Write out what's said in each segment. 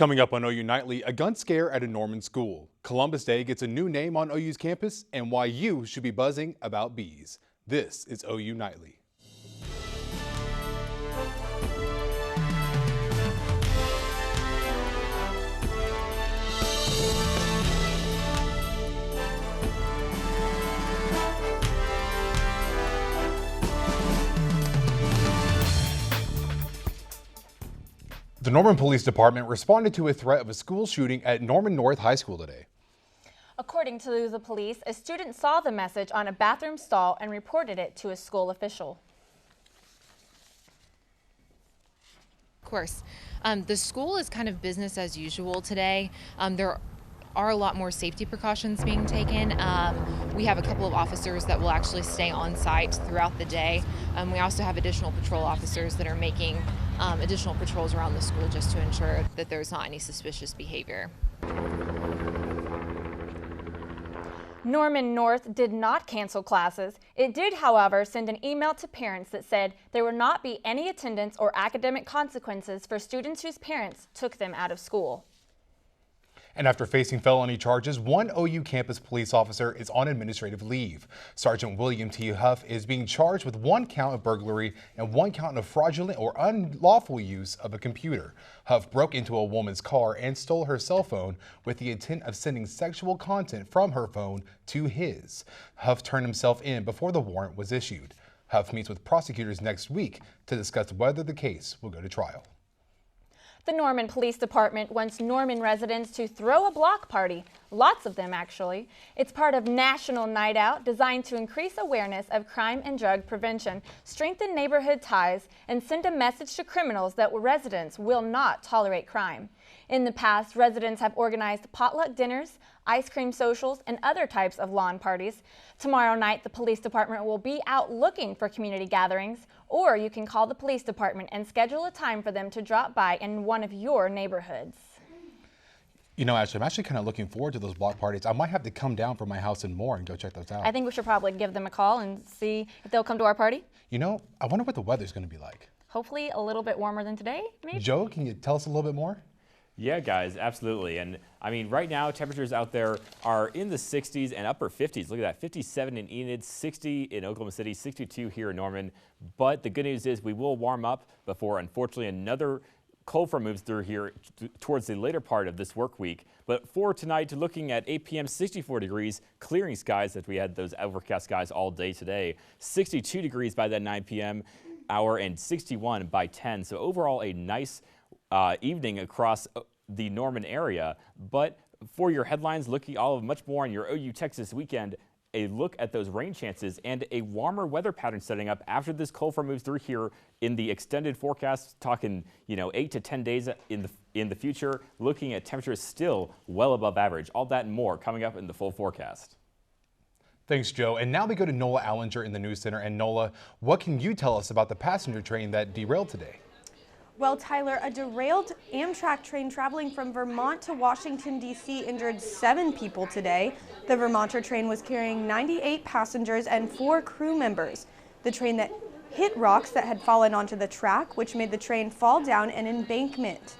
Coming up on OU Nightly, a gun scare at a Norman school. Columbus Day gets a new name on OU's campus, and why you should be buzzing about bees. This is OU Nightly. The Norman Police Department responded to a threat of a school shooting at Norman North High School today. According to the police, a student saw the message on a bathroom stall and reported it to a school official. Of course. The school is kind of business as usual today. There are a lot more safety precautions being taken. We have a couple of officers that will actually stay on site throughout the day. We also have additional patrol officers that are making additional patrols around the school just to ensure that there's not any suspicious behavior. Norman North did not cancel classes. It did, however, send an email to parents that said there would not be any attendance or academic consequences for students whose parents took them out of school. And after facing felony charges, one OU campus police officer is on administrative leave. Sergeant William T. Huff is being charged with 1 count of burglary and 1 count of fraudulent or unlawful use of a computer. Huff broke into a woman's car and stole her cell phone with the intent of sending sexual content from her phone to his. Huff turned himself in before the warrant was issued. Huff meets with prosecutors next week to discuss whether the case will go to trial. The Norman Police Department wants Norman residents to throw a block party, lots of them actually. It's part of National Night Out, designed to increase awareness of crime and drug prevention, strengthen neighborhood ties, and send a message to criminals that residents will not tolerate crime. In the past, residents have organized potluck dinners, ice cream socials, and other types of lawn parties. Tomorrow night, the police department will be out looking for community gatherings, or you can call the police department and schedule a time for them to drop by in one of your neighborhoods. You know, Ashley, I'm actually kind of looking forward to those block parties. I might have to come down from my house in Moore and go check those out. I think we should probably give them a call and see if they'll come to our party. You know, I wonder what the weather's going to be like. Hopefully a little bit warmer than today, maybe? Joe, can you tell us a little bit more? Yeah, guys, absolutely. And I mean, right now, temperatures out there are in the 60s and upper 50s. Look at that, 57 in Enid, 60 in Oklahoma City, 62 here in Norman. But the good news is we will warm up before, unfortunately, another cold front moves through here towards the later part of this work week. But for tonight, looking at 8 p.m., 64 degrees, clearing skies as we had those overcast skies all day today. 62 degrees by that 9 p.m. hour and 61 by 10. So overall, a nice evening across the Norman area. But for your headlines, looking all of much more on your OU Texas weekend, a look at those rain chances and a warmer weather pattern setting up after this cold front moves through here in the extended forecast, talking 8 to 10 days in the future, looking at temperatures still well above average. All that and more coming up in the full forecast. Thanks, Joe. And now we go to Nola Allinger in the News Center. And Nola, what can you tell us about the passenger train that derailed today? Well, Tyler, a derailed Amtrak train traveling from Vermont to Washington, D.C. injured 7 people today. The Vermonter train was carrying 98 passengers and 4 crew members. The train that hit rocks that had fallen onto the track, which made the train fall down an embankment.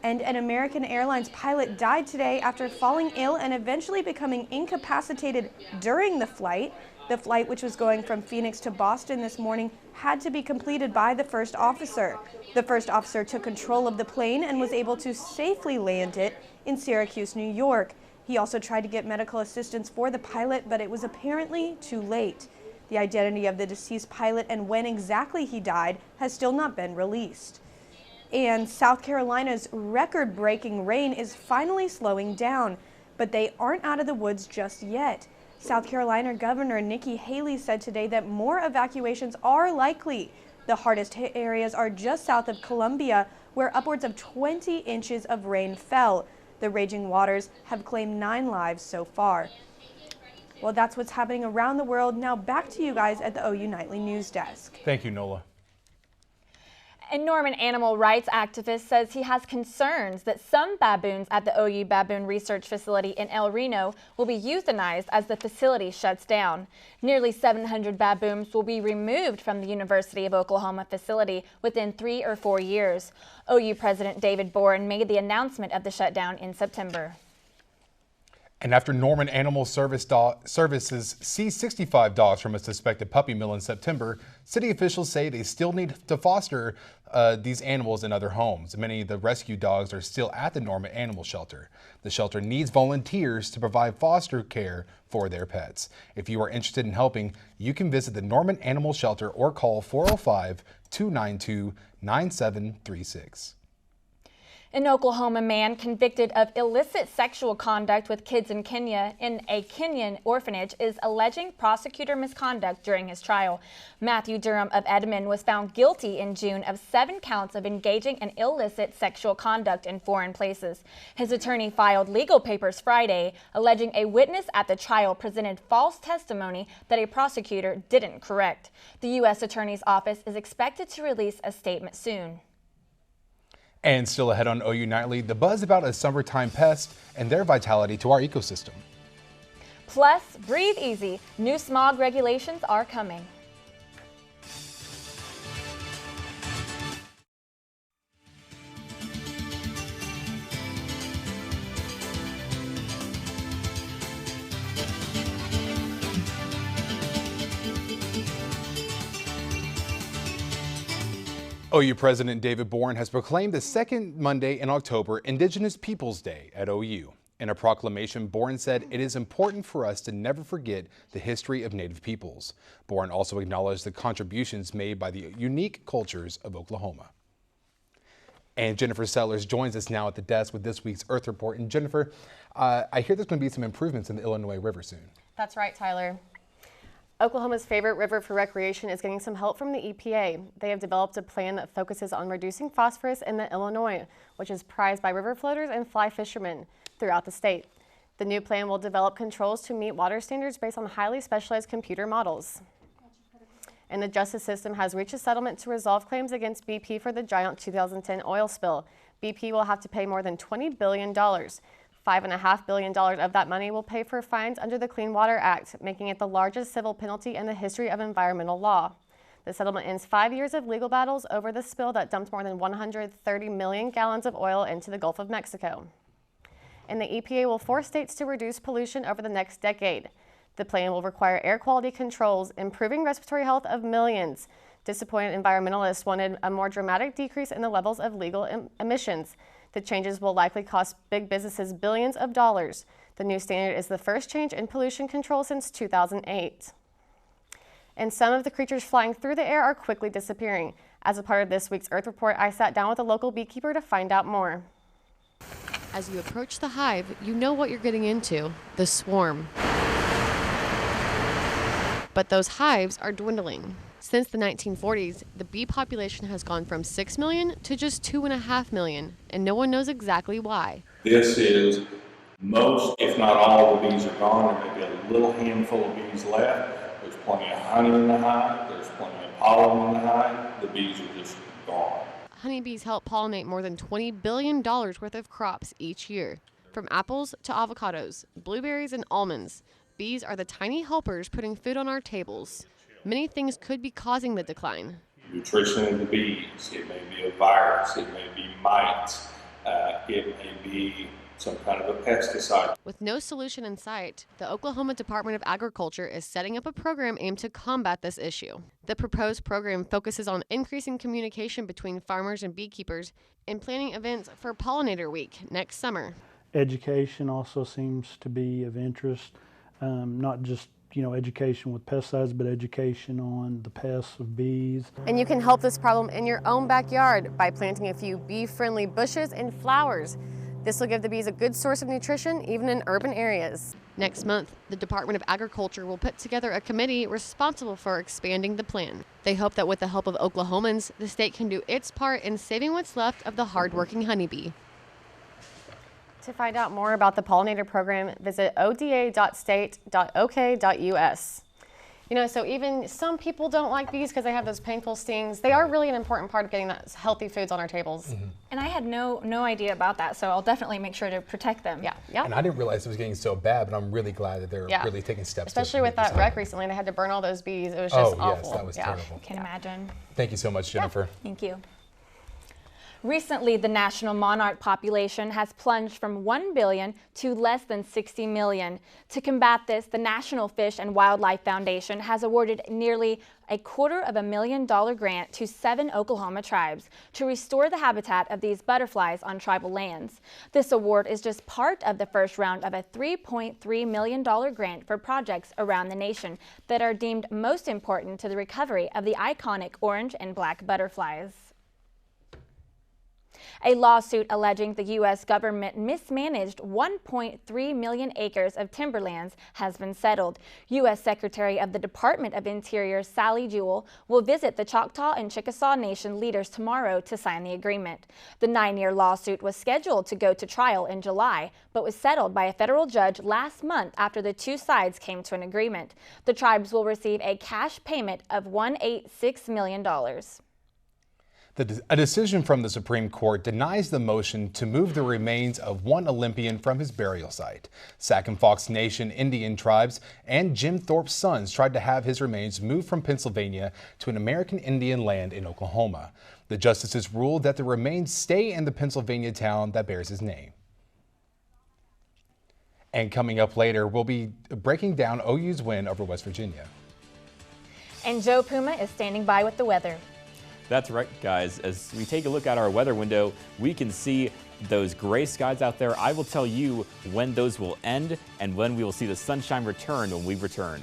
And an American Airlines pilot died today after falling ill and eventually becoming incapacitated during the flight. The flight, which was going from Phoenix to Boston this morning, had to be completed by the first officer. The first officer took control of the plane and was able to safely land it in Syracuse, New York. He also tried to get medical assistance for the pilot, but it was apparently too late. The identity of the deceased pilot and when exactly he died has still not been released. And South Carolina's record-breaking rain is finally slowing down, but they aren't out of the woods just yet. South Carolina Governor Nikki Haley said today that more evacuations are likely. The hardest hit areas are just south of Columbia, where upwards of 20 inches of rain fell. The raging waters have claimed 9 lives so far. Well, that's what's happening around the world. Now back to you guys at the OU Nightly News Desk. Thank you, Nola. A Norman animal rights activist says he has concerns that some baboons at the OU Baboon Research Facility in El Reno will be euthanized as the facility shuts down. Nearly 700 baboons will be removed from the University of Oklahoma facility within 3 or 4 years. OU President David Boren made the announcement of the shutdown in September. And after Norman Animal Services seized 65 dogs from a suspected puppy mill in September, city officials say they still need to foster these animals in other homes. Many of the rescue dogs are still at the Norman Animal Shelter. The shelter needs volunteers to provide foster care for their pets. If you are interested in helping, you can visit the Norman Animal Shelter or call 405-292-9736. An Oklahoma man convicted of illicit sexual conduct with kids in Kenya in a Kenyan orphanage is alleging prosecutor misconduct during his trial. Matthew Durham of Edmond was found guilty in June of 7 counts of engaging in illicit sexual conduct in foreign places. His attorney filed legal papers Friday, alleging a witness at the trial presented false testimony that a prosecutor didn't correct. The U.S. Attorney's Office is expected to release a statement soon. And still ahead on OU Nightly, the buzz about a summertime pest and their vitality to our ecosystem. Plus, breathe easy. New smog regulations are coming. OU President David Boren has proclaimed the second Monday in October Indigenous Peoples Day at OU. In a proclamation, Boren said it is important for us to never forget the history of Native peoples. Boren also acknowledged the contributions made by the unique cultures of Oklahoma. And Jennifer Sellers joins us now at the desk with this week's Earth Report. And Jennifer, I hear there's going to be some improvements in the Illinois River soon. That's right, Tyler. Oklahoma's favorite river for recreation is getting some help from the EPA. They have developed a plan that focuses on reducing phosphorus in the Illinois, which is prized by river floaters and fly fishermen throughout the state. The new plan will develop controls to meet water standards based on highly specialized computer models. And the justice system has reached a settlement to resolve claims against BP for the giant 2010 oil spill. BP will have to pay more than $20 billion. $5.5 billion of that money will pay for fines under the Clean Water Act, making it the largest civil penalty in the history of environmental law. The settlement ends 5 years of legal battles over the spill that dumped more than 130 million gallons of oil into the Gulf of Mexico. And the EPA will force states to reduce pollution over the next decade. The plan will require air quality controls, improving respiratory health of millions. Disappointed environmentalists wanted a more dramatic decrease in the levels of legal emissions. The changes will likely cost big businesses billions of dollars. The new standard is the first change in pollution control since 2008. And some of the creatures flying through the air are quickly disappearing. As a part of this week's Earth Report, I sat down with a local beekeeper to find out more. As you approach the hive, you know what you're getting into, the swarm. But those hives are dwindling. Since the 1940s, the bee population has gone from 6 million to just 2.5 million, and no one knows exactly why. This is most, if not all, the bees are gone. There may be a little handful of bees left. There's plenty of honey in the hive. There's plenty of pollen in the hive. The bees are just gone. Honeybees help pollinate more than $20 billion worth of crops each year. From apples to avocados, blueberries and almonds, bees are the tiny helpers putting food on our tables. Many things could be causing the decline. Nutrition of the bees, it may be a virus, it may be mites, it may be some kind of a pesticide. With no solution in sight, the Oklahoma Department of Agriculture is setting up a program aimed to combat this issue. The proposed program focuses on increasing communication between farmers and beekeepers and planning events for Pollinator Week next summer. Education also seems to be of interest, not just education with pesticides, but education on the pests of bees. And you can help this problem in your own backyard by planting a few bee-friendly bushes and flowers. This will give the bees a good source of nutrition, even in urban areas. Next month, the Department of Agriculture will put together a committee responsible for expanding the plan. They hope that with the help of Oklahomans, the state can do its part in saving what's left of the hardworking honeybee. To find out more about the pollinator program, visit oda.state.ok.us. You know, so even some people don't like bees because they have those painful stings. They are really an important part of getting those healthy foods on our tables. And I had no idea about that, so I'll definitely make sure to protect them. Yeah. And I didn't realize it was getting so bad, but I'm really glad that they're really taking steps. Especially with that wreck recently, they had to burn all those bees. It was just awful. Yes, that was terrible. Can imagine. Thank you so much, Jennifer. Thank you. Recently, the national monarch population has plunged from 1 billion to less than 60 million. To combat this, the National Fish and Wildlife Foundation has awarded nearly a $250,000 grant to 7 Oklahoma tribes to restore the habitat of these butterflies on tribal lands. This award is just part of the first round of a $3.3 million grant for projects around the nation that are deemed most important to the recovery of the iconic orange and black butterflies. A lawsuit alleging the U.S. government mismanaged 1.3 million acres of timberlands has been settled. U.S. Secretary of the Department of Interior Sally Jewell will visit the Choctaw and Chickasaw Nation leaders tomorrow to sign the agreement. The 9-year lawsuit was scheduled to go to trial in July, but was settled by a federal judge last month after the two sides came to an agreement. The tribes will receive a cash payment of $186 million. A decision from the Supreme Court denies the motion to move the remains of one Olympian from his burial site. Sac and Fox Nation Indian tribes and Jim Thorpe's sons tried to have his remains moved from Pennsylvania to an American Indian land in Oklahoma. The justices ruled that the remains stay in the Pennsylvania town that bears his name. And coming up later, we'll be breaking down OU's win over West Virginia. And Joe Puma is standing by with the weather. That's right, guys. As we take a look at our weather window, we can see those gray skies out there. I will tell you when those will end and when we will see the sunshine return when we return.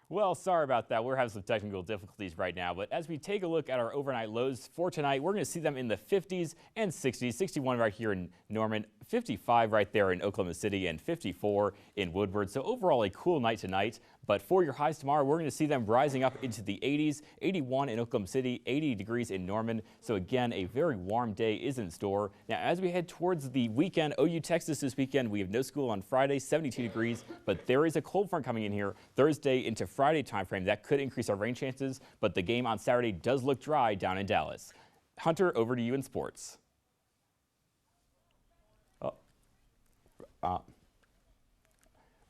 Well, sorry about that. We're having some technical difficulties right now, but as we take a look at our overnight lows for tonight, we're going to see them in the 50s and 60s, 61 right here in Norman, 55 right there in Oklahoma City, and 54 in Woodward. So overall, a cool night tonight. But for your highs tomorrow, we're going to see them rising up into the 80s, 81 in Oklahoma City, 80 degrees in Norman. So again, a very warm day is in store. Now, as we head towards the weekend, OU Texas this weekend, we have no school on Friday, 72 degrees, but there is a cold front coming in here Thursday into Friday timeframe. That could increase our rain chances, but the game on Saturday does look dry down in Dallas. Hunter, over to you in sports.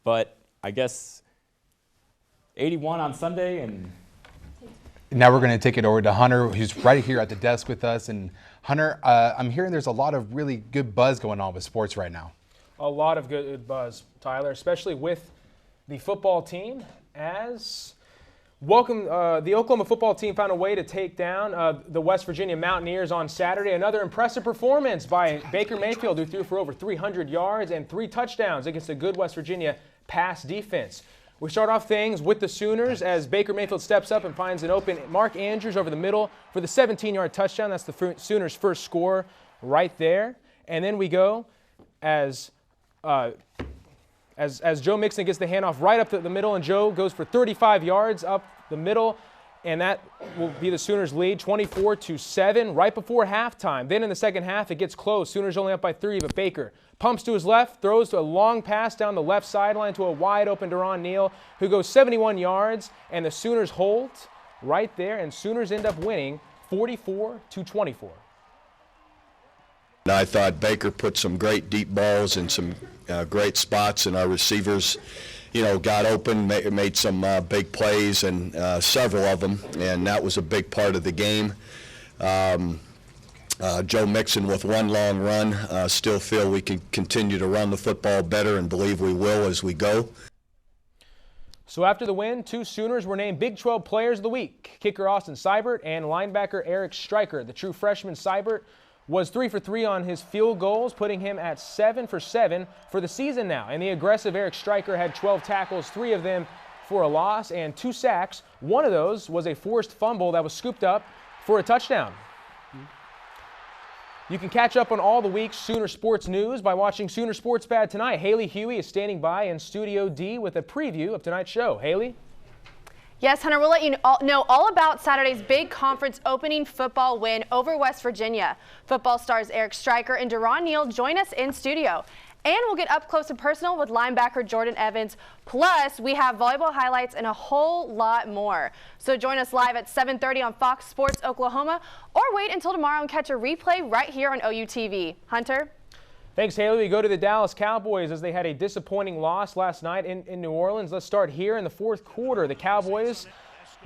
But I guess 81 on Sunday, and now we're going to take it over to Hunter, who's right here at the desk with us. And Hunter, I'm hearing there's a lot of really good buzz going on with sports right now. A lot of good buzz, Tyler, especially with the football team. The Oklahoma football team found a way to take down the West Virginia Mountaineers on Saturday. Another impressive performance by Baker Mayfield, who threw for over 300 yards and 3 touchdowns against a good West Virginia pass defense. We start off things with the Sooners as Baker Mayfield steps up and finds an open Mark Andrews over the middle for the 17-yard touchdown. That's the Sooners' first score right there. And then we go as Joe Mixon gets the handoff right up to the middle, and Joe goes for 35 yards up the middle, and that will be the Sooners' lead, 24-7, right before halftime. Then in the second half, it gets close. Sooners only up by 3, but Baker pumps to his left, throws a long pass down the left sideline to a wide-open Deron Neal, who goes 71 yards, and the Sooners hold right there, and Sooners end up winning 44-24. I thought Baker put some great deep balls in some great spots, and our receivers, got open, made some big plays, and several of them, and that was a big part of the game. Joe Mixon with one long run. Still feel we can continue to run the football better and believe we will as we go. So after the win, 2 Sooners were named Big 12 Players of the Week. Kicker Austin Seibert and linebacker Eric Stryker. The true freshman Seibert was 3 for 3 on his field goals, putting him at 7 for 7 for the season now. And the aggressive Eric Stryker had 12 tackles, 3 of them for a loss, and 2 sacks. One of those was a forced fumble that was scooped up for a touchdown. You can catch up on all the week's Sooner sports news by watching Sooner Sports Bad tonight. Haley Huey is standing by in Studio D with a preview of tonight's show. Haley? Yes, Hunter, we'll let you know all about Saturday's big conference opening football win over West Virginia. Football stars Eric Stryker and Deron Neal join us in studio. And we'll get up close and personal with linebacker Jordan Evans. Plus, we have volleyball highlights and a whole lot more. So join us live at 7:30 on Fox Sports Oklahoma, or wait until tomorrow and catch a replay right here on OU TV. Hunter? Thanks, Haley. We go to the Dallas Cowboys as they had a disappointing loss last night in New Orleans. Let's start here in the fourth quarter. The Cowboys,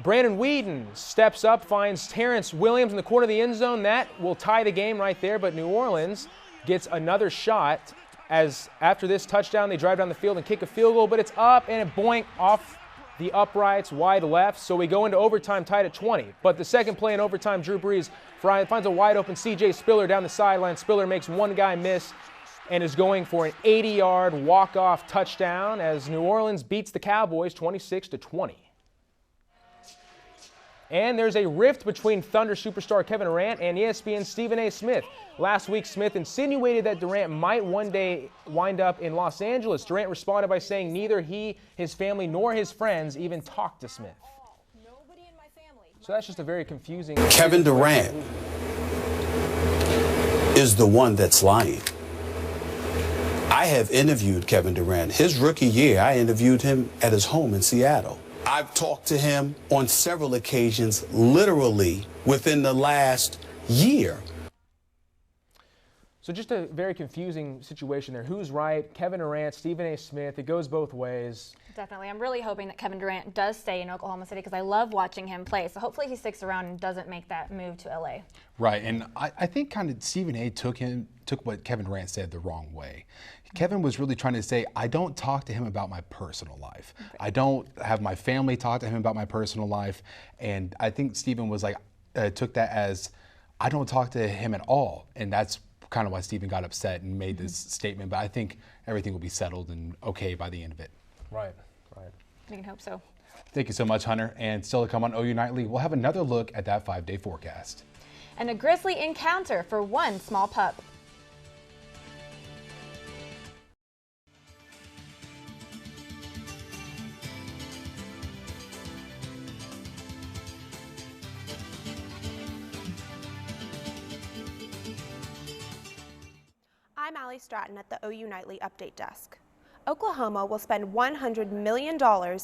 Brandon Whedon steps up, finds Terrence Williams in the corner of the end zone. That will tie the game right there, but New Orleans gets another shot. As after this touchdown, they drive down the field and kick a field goal, but it's up and it boink off the uprights wide left. So we go into overtime tied at 20. But the second play in overtime, Drew Brees finds a wide open C.J. Spiller down the sideline. Spiller makes one guy miss and is going for an 80-yard walk-off touchdown as New Orleans beats the Cowboys 26-20. And there's a rift between Thunder superstar Kevin Durant and ESPN's Stephen A. Smith. Last week, Smith insinuated that Durant might one day wind up in Los Angeles. Durant responded by saying neither he, his family, nor his friends even talked to Smith. So that's just a very confusing... Kevin Durant is the one that's lying. I have interviewed Kevin Durant. His rookie year, I interviewed him at his home in Seattle. I've talked to him on several occasions, literally within the last year. So just a very confusing situation there. Who's right? Kevin Durant, Stephen A. Smith. It goes both ways. Definitely. I'm really hoping that Kevin Durant does stay in Oklahoma City because I love watching him play. So hopefully he sticks around and doesn't make that move to LA. Right, and I think kind of Stephen A. took what Kevin Durant said the wrong way. Kevin was really trying to say, I don't talk to him about my personal life. Okay. I don't have my family talk to him about my personal life. And I think Stephen was like, took that as, I don't talk to him at all. And that's kind of why Stephen got upset and made this statement. But I think everything will be settled and okay by the end of it. Right, right. We can hope so. Thank you so much, Hunter. And still to come on OU Nightly, we'll have another look at that 5-day forecast. And a grisly encounter for one small pup. I'm Allie Stratton at the OU Nightly Update Desk. Oklahoma will spend $100 million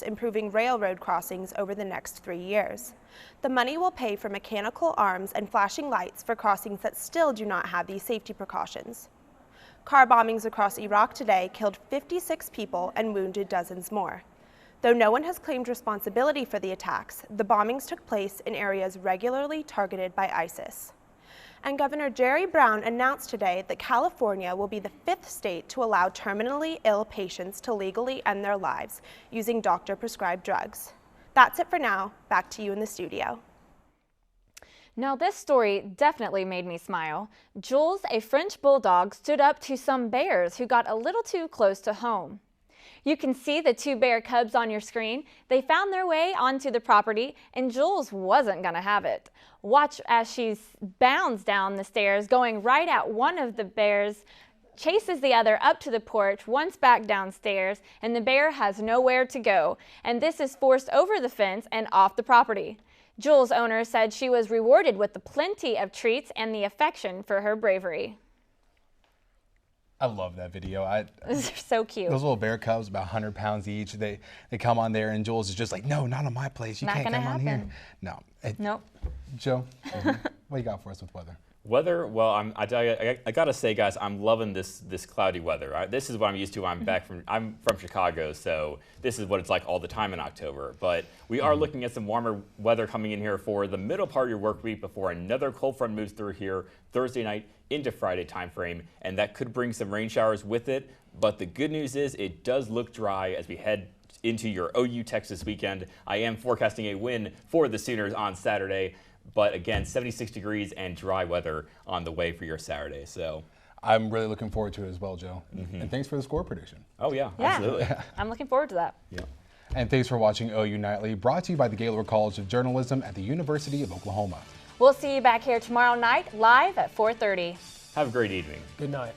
improving railroad crossings over the next 3 years. The money will pay for mechanical arms and flashing lights for crossings that still do not have these safety precautions. Car bombings across Iraq today killed 56 people and wounded dozens more. Though no one has claimed responsibility for the attacks, the bombings took place in areas regularly targeted by ISIS. And Governor Jerry Brown announced today that California will be the 5th state to allow terminally ill patients to legally end their lives using doctor-prescribed drugs. That's it for now. Back to you in the studio. Now this story definitely made me smile. Jules, a French bulldog, stood up to some bears who got a little too close to home. You can see the 2 bear cubs on your screen. They found their way onto the property and Jules wasn't gonna have it. Watch as she bounds down the stairs, going right at one of the bears, chases the other up to the porch, once back downstairs, and the bear has nowhere to go. And this is forced over the fence and off the property. Jules' owner said she was rewarded with the plenty of treats and the affection for her bravery. I love that video. They're so cute. Those little bear cubs, about 100 pounds each, they come on there and Jules is just like, no, not on my place. You can't come on here. No. Nope. Joe, what you got for us with weather? Weather, well, I gotta say, guys, I'm loving this cloudy weather. This is what I'm used to. I'm from Chicago, so this is what it's like all the time in October. But we are looking at some warmer weather coming in here for the middle part of your work week before another cold front moves through here Thursday night into Friday time frame, and that could bring some rain showers with it. But the good news is it does look dry as we head into your OU Texas weekend. I am forecasting a win for the Sooners on Saturday, but again, 76 degrees and dry weather on the way for your Saturday. So I'm really looking forward to it as well, Joe. And thanks for the score prediction. Oh yeah, absolutely. I'm looking forward to that. Yeah. And thanks for watching OU Nightly, brought to you by the Gaylord College of Journalism at the University of Oklahoma. We'll see you back here tomorrow night, live at 4:30. Have a great evening. Good night.